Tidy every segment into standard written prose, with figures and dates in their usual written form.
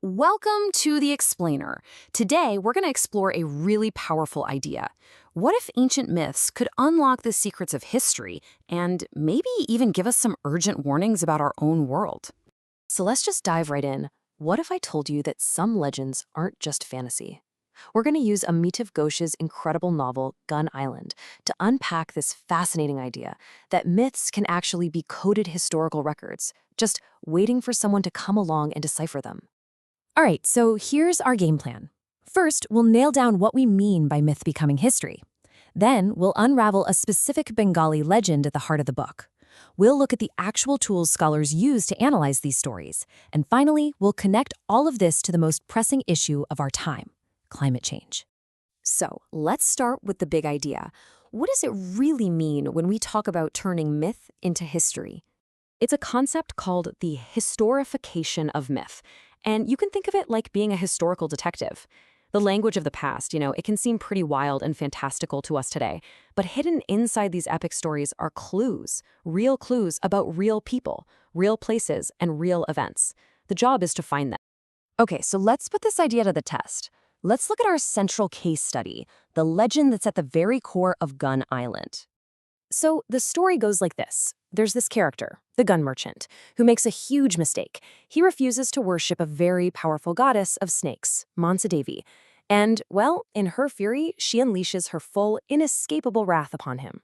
Welcome to The Explainer. Today, we're going to explore a really powerful idea. What if ancient myths could unlock the secrets of history and maybe even give us some urgent warnings about our own world? So let's just dive right in. What if I told you that some legends aren't just fantasy? We're going to use Amitav Ghosh's incredible novel, Gun Island, to unpack this fascinating idea that myths can actually be coded historical records, just waiting for someone to come along and decipher them. All right, so here's our game plan. First, we'll nail down what we mean by myth becoming history. Then, we'll unravel a specific Bengali legend at the heart of the book. We'll look at the actual tools scholars use to analyze these stories. And finally, we'll connect all of this to the most pressing issue of our time: climate change. So, let's start with the big idea. What does it really mean when we talk about turning myth into history? It's a concept called the historification of myth. And you can think of it like being a historical detective. The language of the past, it can seem pretty wild and fantastical to us today. But hidden inside these epic stories are clues, real clues about real people, real places, and real events. The job is to find them. Okay, so let's put this idea to the test. Let's look at our central case study, the legend that's at the very core of Gun Island. So the story goes like this. There's this character, the gun merchant, who makes a huge mistake. He refuses to worship a very powerful goddess of snakes, Mansa Devi. And, well, in her fury, she unleashes her full, inescapable wrath upon him.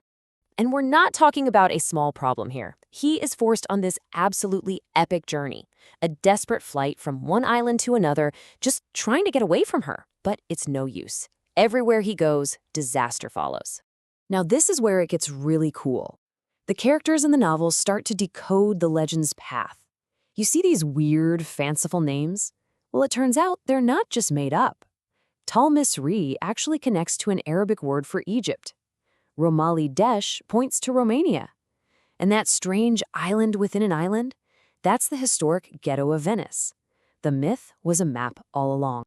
And we're not talking about a small problem here. He is forced on this absolutely epic journey, a desperate flight from one island to another, just trying to get away from her. But it's no use. Everywhere he goes, disaster follows. Now, this is where it gets really cool. The characters in the novel start to decode the legend's path. You see these weird, fanciful names? Well, it turns out they're not just made up. Tal Misri actually connects to an Arabic word for Egypt. Romali Desh points to Romania. And that strange island within an island? That's the historic ghetto of Venice. The myth was a map all along.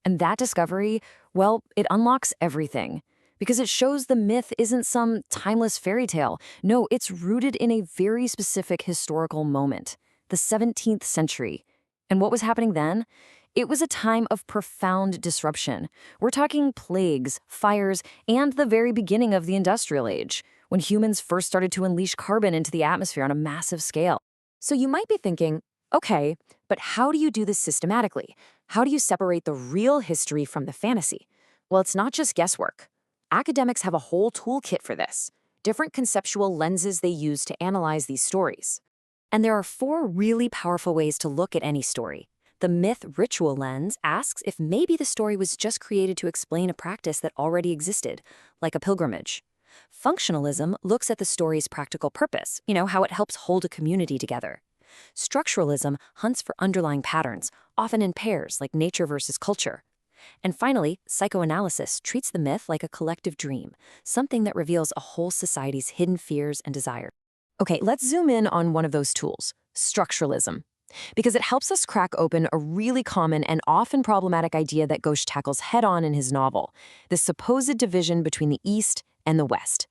And that discovery, well, it unlocks everything. Because it shows the myth isn't some timeless fairy tale. No, it's rooted in a very specific historical moment, the 17th century. And what was happening then? It was a time of profound disruption. We're talking plagues, fires, and the very beginning of the industrial age, when humans first started to unleash carbon into the atmosphere on a massive scale. So you might be thinking, okay, but how do you do this systematically? How do you separate the real history from the fantasy? Well, it's not just guesswork. Academics have a whole toolkit for this, different conceptual lenses they use to analyze these stories. And there are 4 really powerful ways to look at any story. The myth-ritual lens asks if maybe the story was just created to explain a practice that already existed, like a pilgrimage. Functionalism looks at the story's practical purpose, how it helps hold a community together. Structuralism hunts for underlying patterns, often in pairs, like nature versus culture. And finally, psychoanalysis treats the myth like a collective dream, something that reveals a whole society's hidden fears and desires. Okay, let's zoom in on one of those tools, structuralism, because it helps us crack open a really common and often problematic idea that Ghosh tackles head-on in his novel, the supposed division between the East and the West.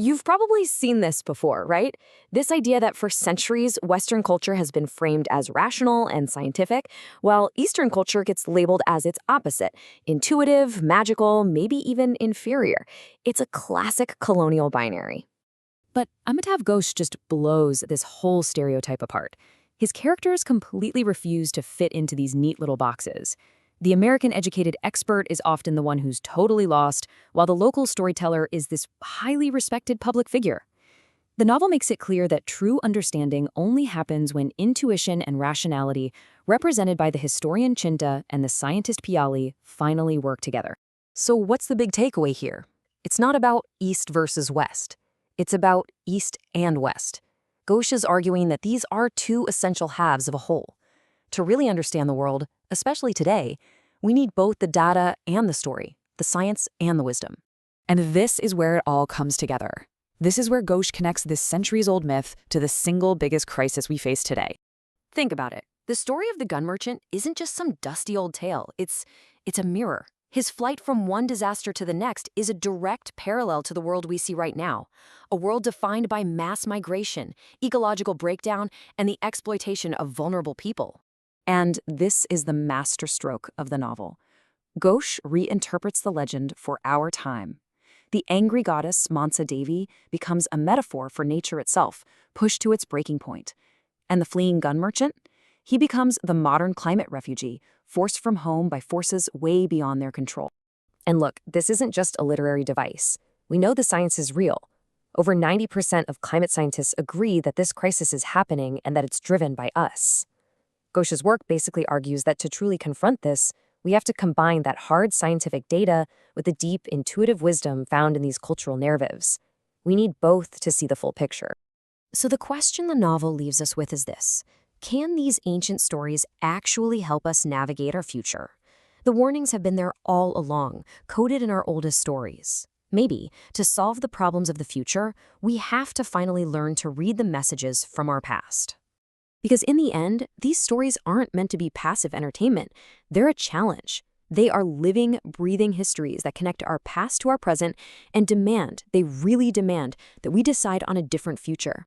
You've probably seen this before, right? This idea that for centuries, Western culture has been framed as rational and scientific, while Eastern culture gets labeled as its opposite, intuitive, magical, maybe even inferior. It's a classic colonial binary. But Amitav Ghosh just blows this whole stereotype apart. His characters completely refuse to fit into these neat little boxes. The American-educated expert is often the one who's totally lost, while the local storyteller is this highly respected public figure. The novel makes it clear that true understanding only happens when intuition and rationality, represented by the historian Chinta and the scientist Piali, finally work together. So what's the big takeaway here? It's not about East versus West. It's about East and West. Ghosh is arguing that these are 2 essential halves of a whole. To really understand the world, especially today, we need both the data and the story, the science and the wisdom. And this is where it all comes together. This is where Ghosh connects this centuries-old myth to the single biggest crisis we face today. Think about it. The story of the gun merchant isn't just some dusty old tale. It's a mirror. His flight from one disaster to the next is a direct parallel to the world we see right now, a world defined by mass migration, ecological breakdown, and the exploitation of vulnerable people. And this is the masterstroke of the novel. Ghosh reinterprets the legend for our time. The angry goddess Mansa Devi becomes a metaphor for nature itself, pushed to its breaking point. And the fleeing gun merchant? He becomes the modern climate refugee, forced from home by forces way beyond their control. And look, this isn't just a literary device. We know the science is real. Over 90% of climate scientists agree that this crisis is happening and that it's driven by us. Ghosh's work basically argues that to truly confront this, we have to combine that hard scientific data with the deep, intuitive wisdom found in these cultural narratives. We need both to see the full picture. So the question the novel leaves us with is this: can these ancient stories actually help us navigate our future? The warnings have been there all along, coded in our oldest stories. Maybe, to solve the problems of the future, we have to finally learn to read the messages from our past. Because in the end, these stories aren't meant to be passive entertainment. They're a challenge. They are living, breathing histories that connect our past to our present and they really demand that we decide on a different future.